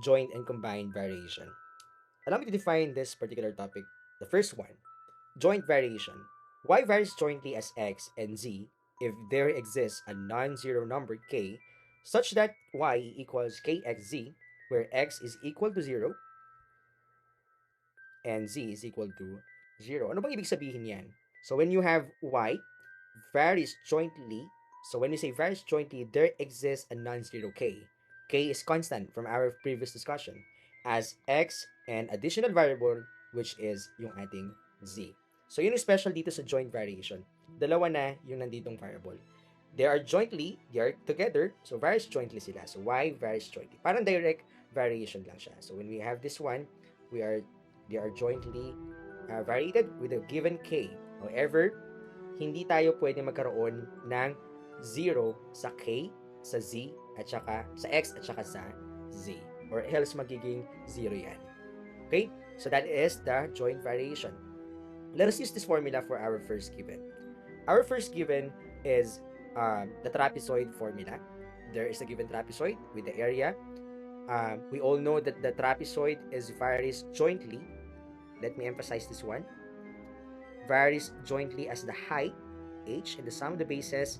joint and combined variation. Allow me to define this particular topic. The first one, joint variation. Y varies jointly as x and z if there exists a non-zero number k such that y equals kxz, where x is equal to 0 and z is equal to 0. Ano bang ibig sabihin yan? So when you have y varies jointly, so when we say varies jointly, there exists a non-zero k. K is constant from our previous discussion as x and additional variable which is yung ating z. So yun yung special dito sa joint variation. Dalawa na yung nanditong variable. They are together, so varies jointly sila. So y varies jointly. Parang direct variation lang siya. So when we have this one, they are jointly variated with a given k. However, hindi tayo pwede magkaroon ng 0 sa k, sa z, at saka sa x at saka sa z. Or else magiging 0 yan. Okay? So that is the joint variation. Let us use this formula for our first given. Our first given is the trapezoid formula. There is a given trapezoid with the area. We all know that the trapezoid varies jointly. Let me emphasize this one. Varies jointly as the height, h, and the sum of the bases,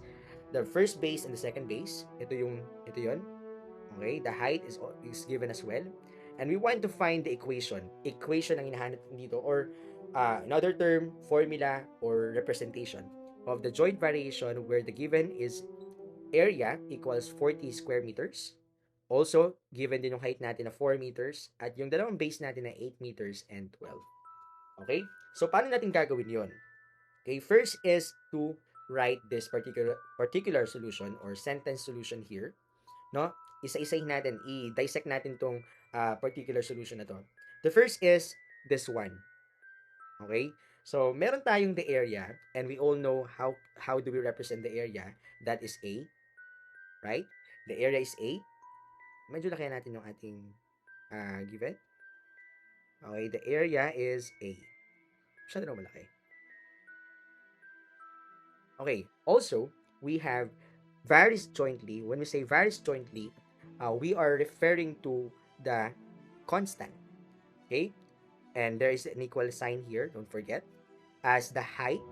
the first base and the second base. Ito yun. Okay, the height is given as well. And we want to find the equation. Equation ang hinahanap dito, or another term, formula, or representation of the joint variation where the given is area equals 40 square meters. Also, given din yung height natin na 4 meters at yung dalawang base natin na 8 meters and 12. Okay? So, paano natin gagawin yon? Okay, first is to write this particular solution or sentence solution here. No? Isa-isahin natin, i-dissect natin tong particular solution na to. The first is this one. Okay? So, meron tayong the area and we all know how do we represent the area. That is A. Right? The area is A. Medyo laki natin yung ating given. Okay, the area is A. Masyado na malaki. Okay, also, we have varies jointly. When we say varies jointly, we are referring to the constant. Okay? And there is an equal sign here, don't forget. As the height,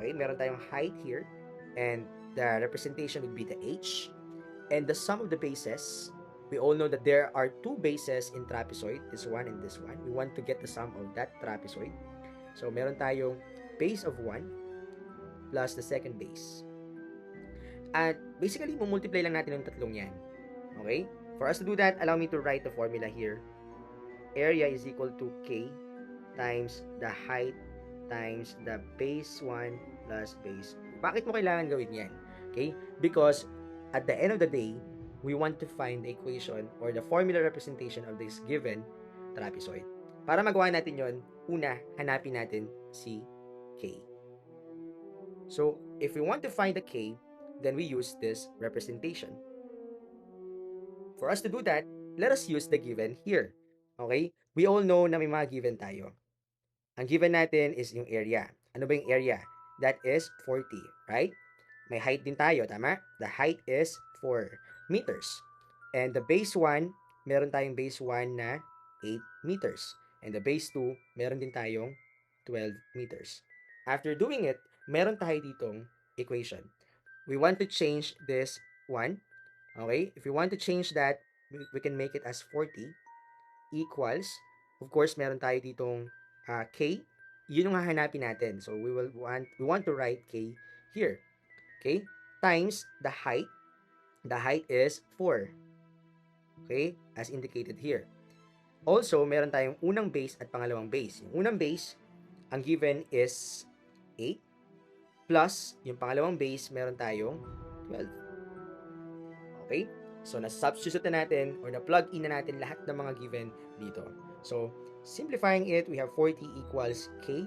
okay, meron tayong height here, and the representation would be the h. And the sum of the bases, we all know that there are two bases in trapezoid, this one and this one. We want to get the sum of that trapezoid. So, meron tayong base of 1 plus the second base. At basically, multiply lang natin yung tatlong yan. Okay? For us to do that, allow me to write the formula here. Area is equal to k times the height times the base 1 plus base 2. Bakit mo kailangan gawin yan? Okay? Because at the end of the day, we want to find the equation or the formula representation of this given trapezoid. Para magawa natin yon, una, hanapin natin si k. So, if we want to find the k, then we use this representation. For us to do that, let us use the given here. Okay? We all know na may mga given tayo. Ang given natin is yung area. Ano ba yung area? That is 40, right? May height din tayo, tama? The height is 4 meters. And the base 1, meron tayong base 1 na 8 meters. And the base 2, meron din tayong 12 meters. After doing it, meron tayo ditong equation. We want to change this 1. Okay? If we want to change that, we can make it as 40 equals, of course, meron tayo ditong k. Yun yung hahanapin natin. So, we want to write k here. Okay? Times the height. The height is 4. Okay? As indicated here. Also, meron tayong unang base at pangalawang base. Yung unang base, ang given is 8. Plus, yung pangalawang base, meron tayong 12. Okay? So, na-substitute na natin or na-plug in na natin lahat ng mga given dito. So, simplifying it, we have 40 equals k.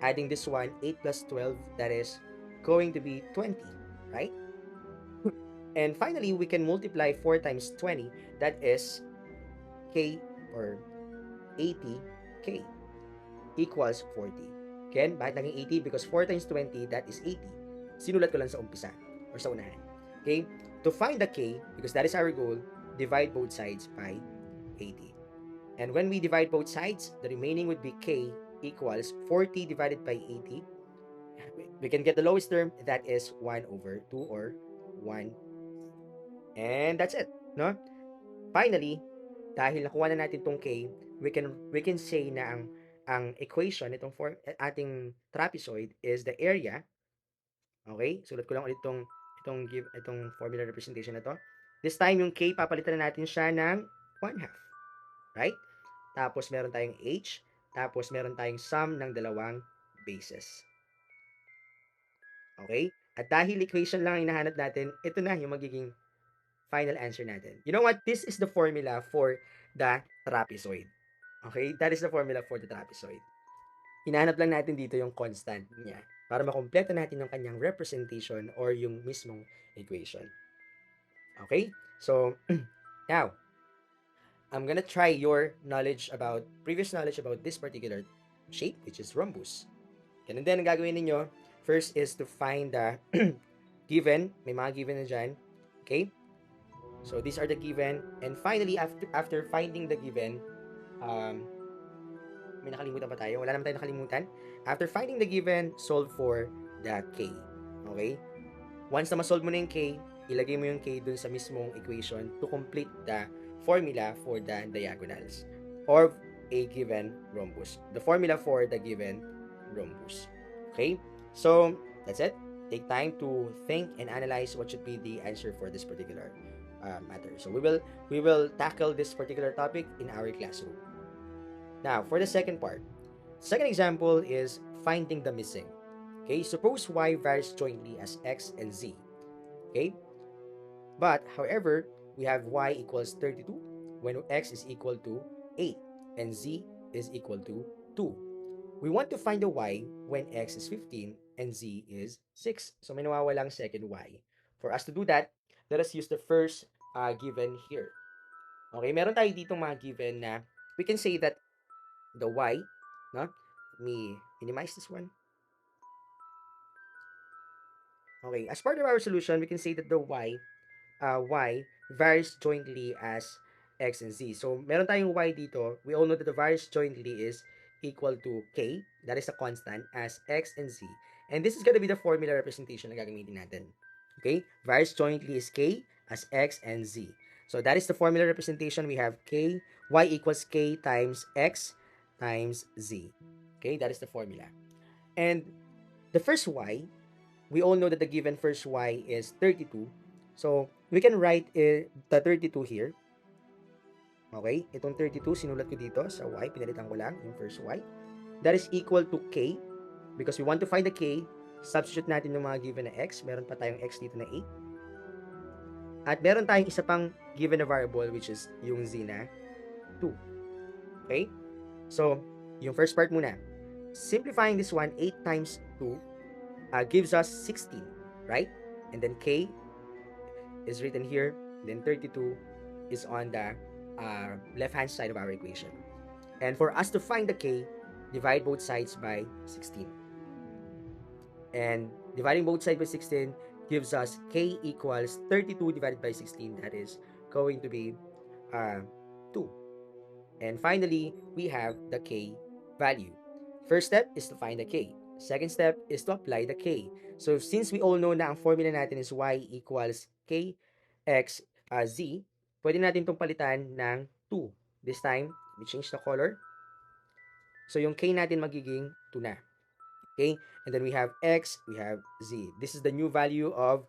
Adding this one, 8 plus 12, that is going to be 20, right? And finally, we can multiply 4 times 20, that is k or 80k equals 40. Again, bakit naging 80? Because 4 times 20, that is 80. Sinulat ko lang sa umpisa or sa unahan. Okay? To find the k, because that is our goal, divide both sides by 80. And when we divide both sides, the remaining would be k equals 40 divided by 80. We can get the lowest term, that is 1 over 2 or 1. And that's it, no? Finally, dahil nakuha na natin tong k, we can say na ang equation itong ating trapezoid is the area. Okay? Sulat ko lang ulit itong formula representation na to. This time yung k papalitan na natin siya ng 1/2, right? Tapos meron tayong h, tapos meron tayong sum ng dalawang bases. Okay? At dahil equation lang ang hinahanap natin, ito na yung magiging final answer natin. You know what? This is the formula for the trapezoid. Okay? That is the formula for the trapezoid. Hinahanap lang natin dito yung constant niya para makompleto natin yung kanyang representation or yung mismong equation. Okay? So, now, I'm gonna try your previous knowledge about this particular shape, which is rhombus. Ganun din ang gagawin ninyo. First is to find the given. May mga given na dyan. Okay? So, these are the given. And finally, after finding the given, may nakalimutan pa tayo. Wala naman tayo nakalimutan. After finding the given, solve for the k. Okay? Once na ma-solve mo na yung k, ilagay mo yung k dun sa mismong equation to complete the formula for the diagonals or a given rhombus. The formula for the given rhombus. Okay? So, that's it. Take time to think and analyze what should be the answer for this particular matter. So, we will tackle this particular topic in our classroom. Now, for the second part. Second example is finding the missing. Okay? Suppose y varies jointly as x and z. Okay? But, however, we have y equals 32 when x is equal to 8 and z is equal to 2. We want to find the y when x is 15 and z is 6. So, may nawawalang second y. For us to do that, let us use the first given here. Okay, meron tayo dito mga given na we can say that the y, no? Let me minimize this one. Okay, as part of our solution, we can say that the y varies jointly as x and z. So, meron tayong y dito. We all know that the varies jointly is equal to k, that is a constant, as x and z. And this is going to be the formula representation na gagamitin natin. Okay? Varies jointly is k as x and z. So, that is the formula representation. We have y equals k times x times z. Okay? That is the formula. And the first y, we all know that the given first y is 32. So, we can write the 32 here. Okay? Itong 32, sinulat ko dito sa y. Pinalitan ko lang yung first y. That is equal to k. Because we want to find the k, substitute natin yung mga given na x. Meron pa tayong x dito na 8. At meron tayong isa pang given na variable, which is yung z na 2. Okay? So, yung first part muna. Simplifying this one, 8 times 2 gives us 16. Right? And then k is written here, then 32 is on the left-hand side of our equation. And for us to find the k, divide both sides by 16. And dividing both sides by 16 gives us k equals 32 divided by 16. That is going to be 2. And finally, we have the k value. First step is to find the k. Second step is to apply the k. So, since we all know na ang formula natin is y equals k x z, pwede natin itong palitan ng 2. This time, we change the color. So, yung k natin magiging 2 na. Okay? And then we have x, we have z. This is the new value of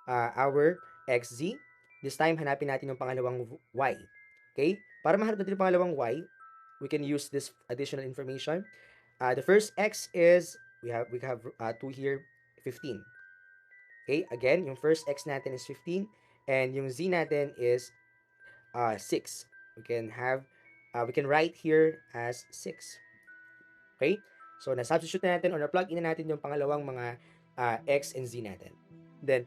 our xz. This time, hanapin natin yung pangalawang y. Okay? Para mahanap natin yung pangalawang y, we can use this additional information. The first x is, we have 2 here, 15. Okay? Again, yung first x natin is 15. And yung z natin is 6. We can write here as 6. Okay? So, na-substitute na natin or na-plug in na natin yung pangalawang mga x and z natin. Then,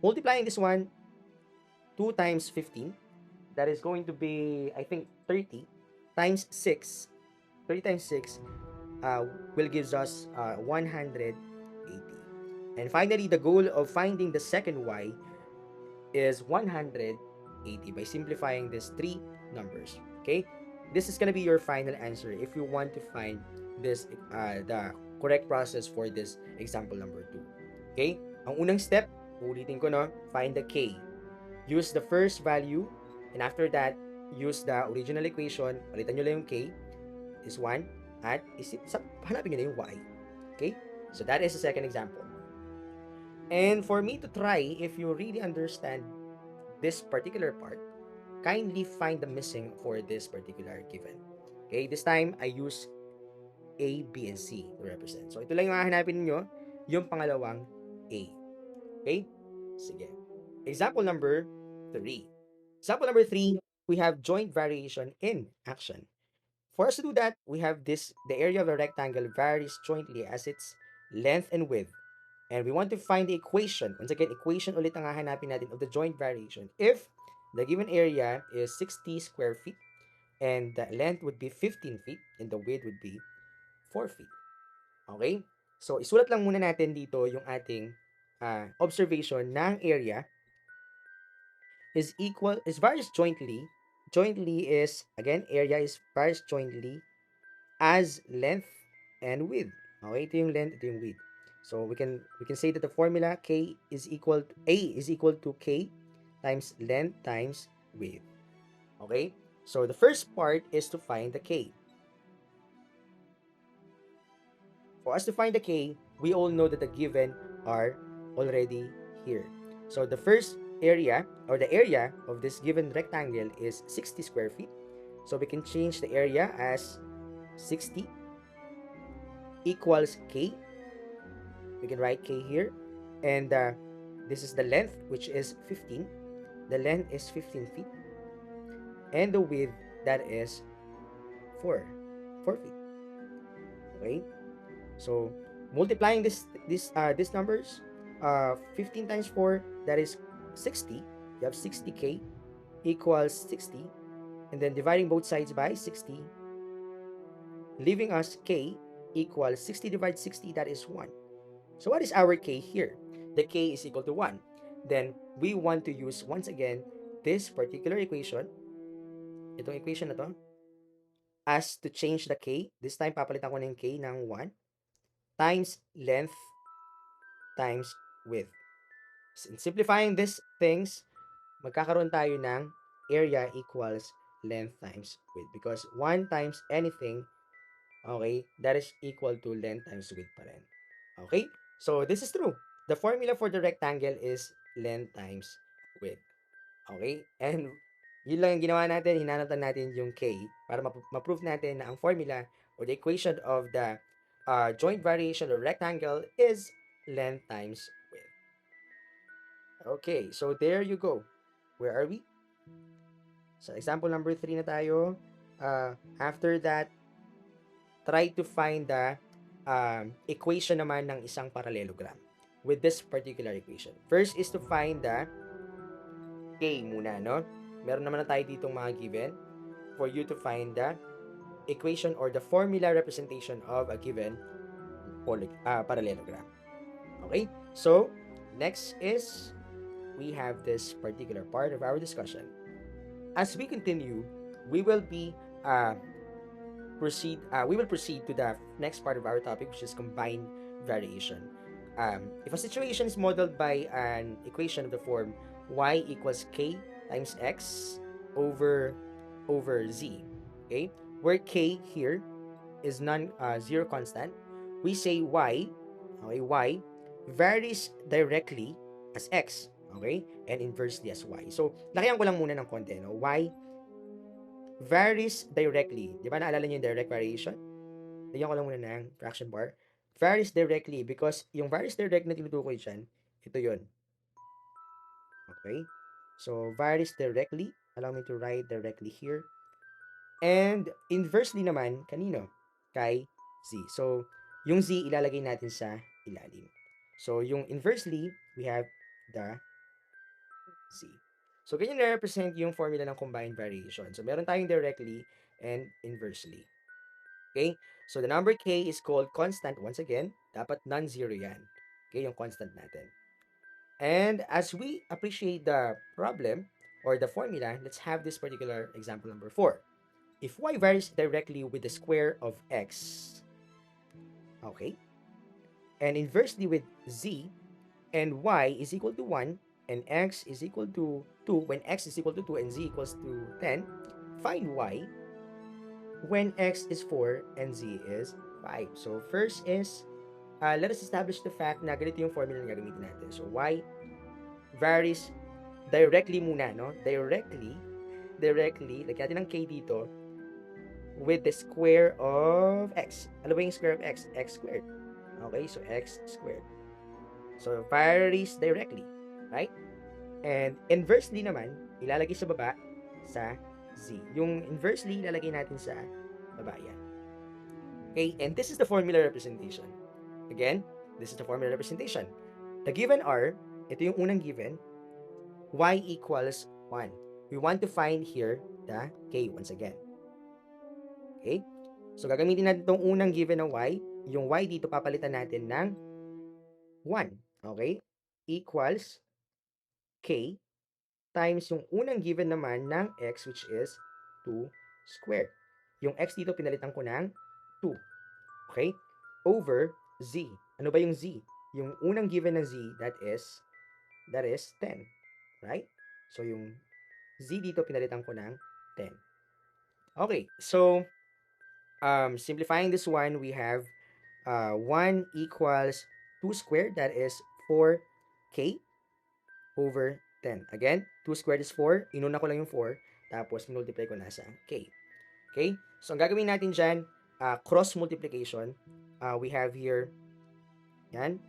multiplying this one, 2 times 15, that is going to be, I think, 30 times 6. 30 times 6 will gives us 180. And finally, the goal of finding the second y is 180 by simplifying this 3 numbers. Okay? This is gonna be your final answer if you want to find this the correct process for this example number 2. Okay? Ang unang step, ulitin ko no, find the k. Use the first value, and after that, use the original equation, palitan nyo lang yung k is 1, at hanapin nyo na yung y. Okay? So that is the second example. And for me to try, if you really understand this particular part, kindly find the missing for this particular given. Okay, this time I use A, B, and C to represent. So ito lang yung hahanapin niyo, yung pangalawang A. Okay? Sige. Example number 3. Example number 3, we have joint variation in action. For us to do that, we have the area of a rectangle varies jointly as its length and width. And we want to find the equation. Once again, equation ulit ang hahanapin natin of the joint variation. If the given area is 60 square feet and the length would be 15 feet and the width would be 4 feet. Okay? So, isulat lang muna natin dito yung ating observation ng area is varies jointly. Jointly is, again, area is varies jointly as length and width. Okay, ito yung length, ito yung width. So we can say that the formula k is equal to a is equal to k times length times width. Okay? So the first part is to find the k. For us to find the k, we all know that the given are already here. So the first area or the area of this given rectangle is 60 square feet. So we can change the area as 60 equals k. We can write k here. And this is the length, which is 15. The length is 15 feet. And the width, that is 4 feet. Okay? So, multiplying these numbers, 15 times 4, that is 60. You have 60k equals 60. And then dividing both sides by 60, leaving us k equals 60 divided 60, that is 1. So what is our k here? The k is equal to 1. Then, we want to use, once again, this particular equation, itong equation na to, as to change the k. This time, papalitan ko na yung k ng 1 times length times width. In simplifying these things, magkakaroon tayo ng area equals length times width. Because 1 times anything, okay, that is equal to length times width pa rin. Okay? So, this is true. The formula for the rectangle is length times width. Okay? And yun lang yung ginawa natin, hinanatan natin yung k para ma-prove natin na ang formula or the equation of the joint variation of rectangle is length times width. Okay, so there you go. Where are we? So example number 3 na tayo. After that, try to find the equation naman ng isang parallelogram with this particular equation. First is to find the k muna, no? Meron naman na tayo ditong mga given for you to find the equation or the formula representation of a given parallelogram. Okay? So, next is we have this particular part of our discussion. As we continue, we will proceed to the next part of our topic, which is combined variation. If a situation is modeled by an equation of the form y equals k times x over z, okay, where k here is zero constant, we say y, okay, y varies directly as x, okay, and inversely as y. So, lakihan ko lang muna ng konti, no? Y varies directly. Di ba naalala niyo yung direct variation? Lagyan ko lang muna ng fraction bar. Varies directly because yung varies direct na tinutukoy dyan, ito yun. Okay? So, varies directly. Allow me to write directly here. And inversely naman, kanino? Kay z. So, yung z ilalagay natin sa ilalim. So, yung inversely, we have the z. So, ganyan na-represent yung formula ng combined variation. So, meron tayong directly and inversely. Okay? So, the number k is called constant. Once again, dapat non-zero yan. Okay, yung constant natin. And as we appreciate the problem, or the formula, let's have this particular example number 4. If y varies directly with the square of x, okay, and inversely with z, and y is equal to 1, and x is equal to 2, when x is equal to 2 and z equals to 10, find y when x is 4 and z is 5. So first is, let us establish the fact na ganito yung formula na gagamitin natin. So y varies directly muna, no? Directly, lagyan natin ng k dito, with the square of x. Ano ba yung square of x? X squared. Okay, so x squared. So varies directly, right? And inversely naman, ilalagay sa baba sa z. Yung inversely, ilalagay natin sa baba yan. Okay, and this is the formula representation. Again, this is the formula representation. The given are, ito yung unang given, y equals 1. We want to find here the k once again. Okay? So, gagamitin natin itong unang given na y. Yung y dito, papalitan natin ng 1. Okay? Equals k times yung unang given naman ng x, which is 2 squared. Yung x dito, pinalitan ko ng 2. Okay? Over z. Ano ba yung z? Yung unang given ng z, that is 10. Right? So, yung z dito, pinalitan ko ng 10. Okay. So, simplifying this one, we have 1 equals 2 squared, that is 4k over 10. Again, 2 squared is 4. Inuna ko lang yung 4. Tapos, multiply ko na sa k. Okay? So, ang gagawin natin dyan, cross multiplication. We have here, yan,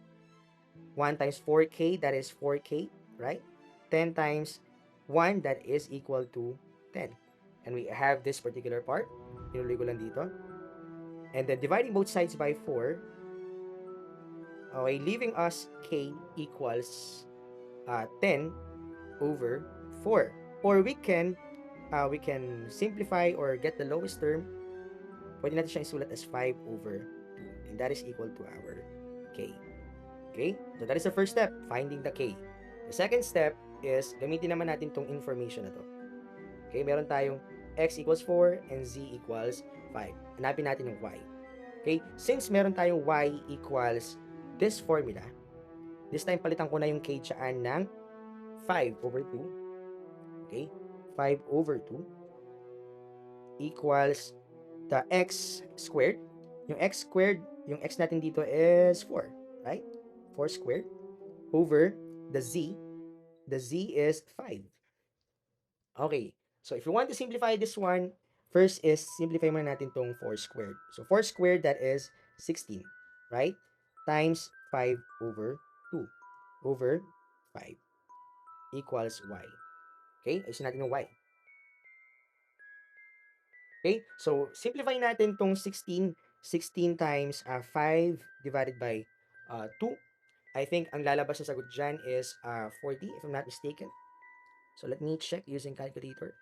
1 times 4k, that is 4k, right? 10 times 1, that is equal to 10. And we have this particular part. Inuloy ko lang dito. And then, dividing both sides by 4, okay, leaving us k equals 10 over 4. Or we can simplify or get the lowest term. Pwede natin siyang isulat as 5 over 2. And that is equal to our k. Okay? So that is the first step, finding the k. The second step is, gamitin naman natin tong information na to. Okay? Meron tayong x equals 4 and z equals 5. Hanapin natin yung y. Okay? Since meron tayong y equals this formula, this time palitan ko na yung k dyan ng 5 over 2. Okay? 5 over 2 equals the x squared. Yung x squared, yung x natin dito is 4. Right? 4 squared over the z. The z is 5. Okay. So, if you want to simplify this one, first is, simplify muna natin tong 4 squared. So, 4 squared, that is 16. Right? Times 5 over 2 over 5 equals y. Okay? Ayusin natin yung y. Okay? So, simplify natin tong 16. 16 times 5 divided by 2. I think ang lalabas na sagot dyan is 40, if I'm not mistaken. So, let me check using calculator.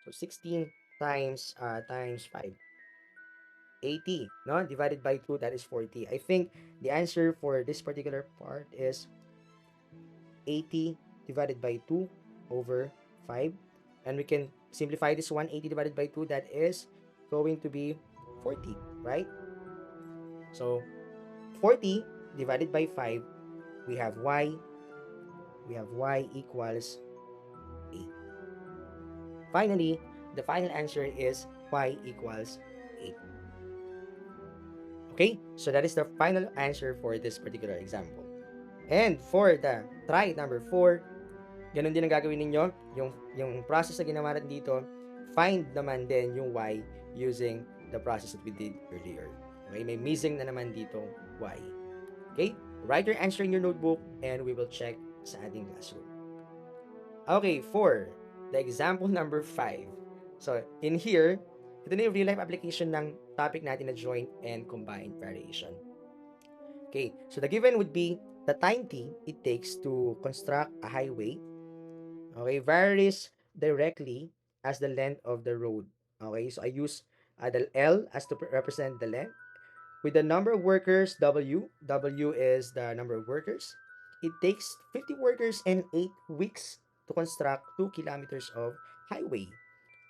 So, 16 times 5. 80, no? Divided by 2, that is 40. I think the answer for this particular part is 80 divided by 2 over 5. And we can simplify this one, 80 divided by 2, that is going to be 40, right? So, 40 divided by 5, we have y equals 8. Finally, the final answer is y equals 8. Okay, so that is the final answer for this particular example. And for the try number 4, ganun din ang gagawin ninyo. Yung process na ginawa natin dito, find naman din yung y using the process that we did earlier. Okay, may missing na naman dito y. Okay, write your answer in your notebook and we will check sa ating classroom. Okay, for the example number 5. So, in here, ito na yung real-life application ng topic natin na joint and combined variation. Okay, so the given would be the time t it takes to construct a highway, okay, varies directly as the length of the road. Okay, so I use the L as to represent the length. With the number of workers, W is the number of workers. it takes 50 workers and 8 weeks to construct 2 kilometers of highway.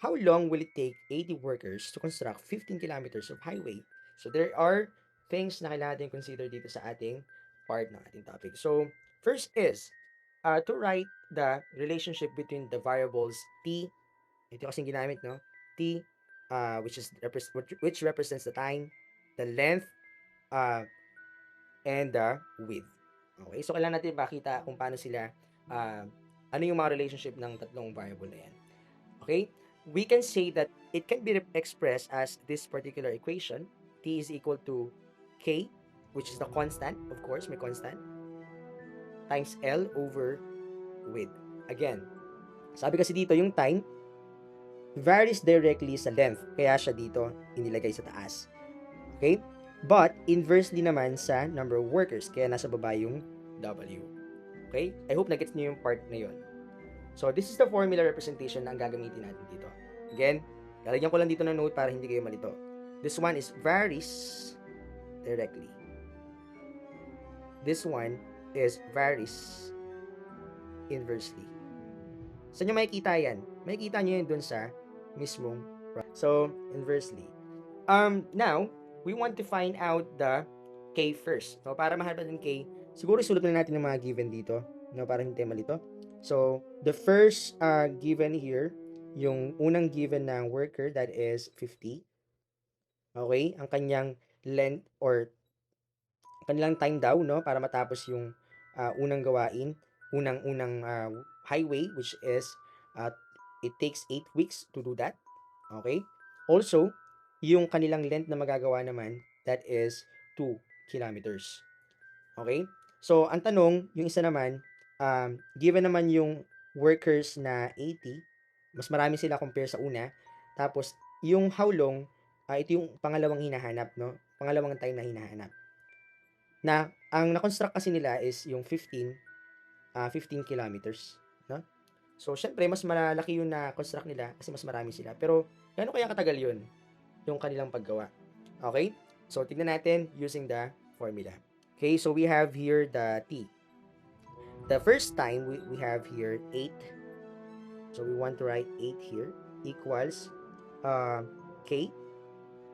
How long will it take 80 workers to construct 15 kilometers of highway? So there are things na kailangan natin consider dito sa ating part ng ating topic. So first is to write the relationship between the variables t, ito kasing ginamit, no? T, which represents the time, the length, uh, and the width. Okay, so kailangan natin makita kung paano sila, uh, ano yung mga relationship ng tatlong variable na yan. Okay, we can say that it can be expressed as this particular equation. T is equal to K, which is the constant, of course, may constant, times L over width. Again, sabi kasi dito yung time varies directly sa length, kaya siya dito inilagay sa taas. Okay? But, inversely naman sa number of workers, kaya nasa baba yung W. Okay? I hope na-gets niyo yung part na yun. So, this is the formula representation na ang gagamitin natin dito. Again, lalagyan ko lang dito ng note para hindi kayo malito. This one is varies directly. This one is varies inversely. Saan nyo makikita yan? Makikita nyo yun dun sa mismong. So, inversely. Now, we want to find out the K first. No, para mahanap natin K, siguro isulat na natin yung mga given dito, no, para hindi malito. So, the first given here, yung unang given ng worker, that is 50. Okay? Ang kanyang length or kanilang time daw, no, para matapos yung unang gawain, unang highway, which is it takes 8 weeks to do that. Okay? Also, yung kanilang length na magagawa naman, that is 2 kilometers. Okay? So, ang tanong, yung isa naman, given naman yung workers na 80, mas marami sila compare sa una. Tapos, yung how long, ito yung pangalawang hinahanap, no? Pangalawang time na hinahanap. Na, ang na-construct kasi nila is yung 15 kilometers, no? So, syempre, mas malaki yung na-construct nila kasi mas marami sila. Pero, gaano kaya katagal yun? Yung kanilang paggawa. Okay? So, tignan natin using the formula. Okay, so we have here the T. The first time, we have here 8. So, we want to write 8 here equals K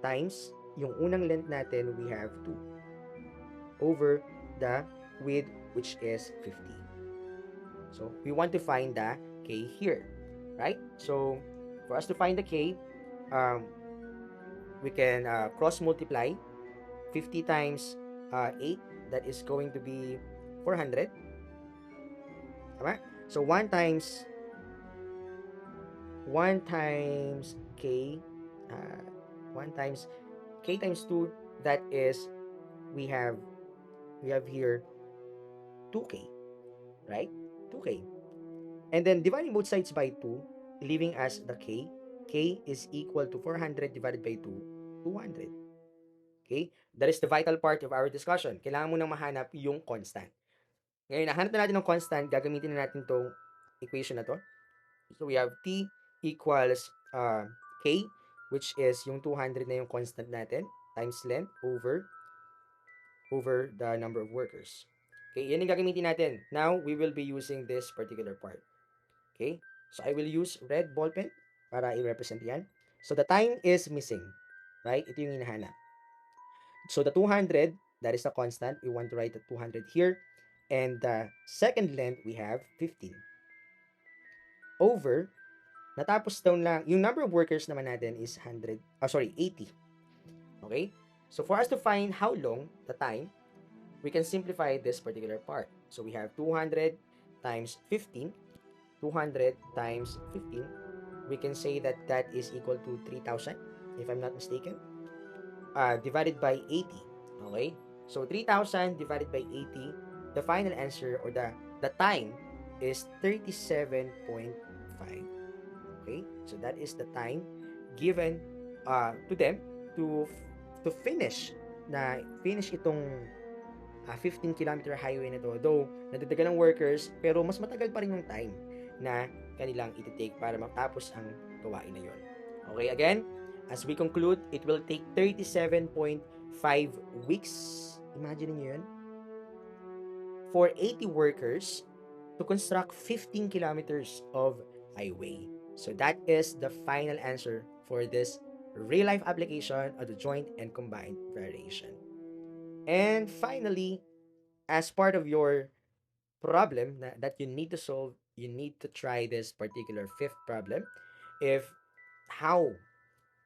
times yung unang length natin, we have 2 over the width, which is 50. So, we want to find the K here, right? So, for us to find the K, we can cross multiply 50 times 8, that is going to be 400. Tama? So 1 times K, 1 times K times 2, that is we have here 2K, right? 2K. And then dividing both sides by 2, leaving as the K is equal to 400 divided by 2, 200. Okay? That is the vital part of our discussion. Kailangan mo nang mahanap yung constant. Ngayon, nahanap na natin ng constant, gagamitin na natin itong equation na to. So, we have T equals K, which is yung 200 na yung constant natin, times length over the number of workers. Okay, yan yung gagamitin natin. Now, we will be using this particular part. Okay? So, I will use red ball pen para i-represent yan. So, the time is missing. Right? Ito yung hinahanap. So the 200, that is a constant. We want to write the 200 here. And the second length, we have 15. Over, natapos down lang, yung number of workers naman natin is 80. Okay? So for us to find how long, the time, we can simplify this particular part. So we have 200 times 15. 200 times 15. We can say that that is equal to 3,000, if I'm not mistaken. Divided by 80. Okay? So 3,000 divided by 80, the final answer or the time is 37.5. Okay? So that is the time given to them to finish itong 15-kilometer highway na to. Though nadagdagan ng workers, pero mas matagal pa rin yung time na kanilang iti-take para matapos ang gawain na yon. Okay, again, as we conclude, it will take 37.5 weeks. Imagine niyo yun. for 80 workers to construct 15 kilometers of highway. So that is the final answer for this real life application of the joint and combined variation. And finally, as part of your problem that you need to solve, you need to try this particular fifth problem. If how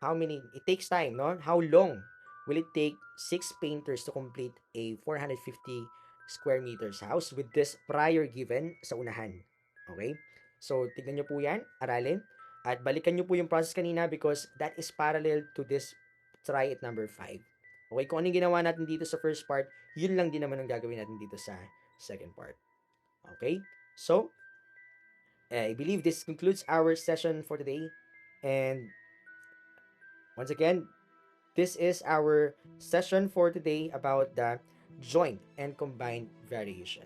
how many it takes time, no? How long will it take six painters to complete a 450 square meters house with this prior given sa unahan? Okay? So, tignan nyo po yan, aralin, at balikan nyo po yung process kanina because that is parallel to this try it number 5. Okay, kung anong ginawa natin dito sa first part, yun lang din naman ang gagawin natin dito sa second part. Okay? So, I believe this concludes our session for today. And once again, this is our session for today about the joint and combined variation.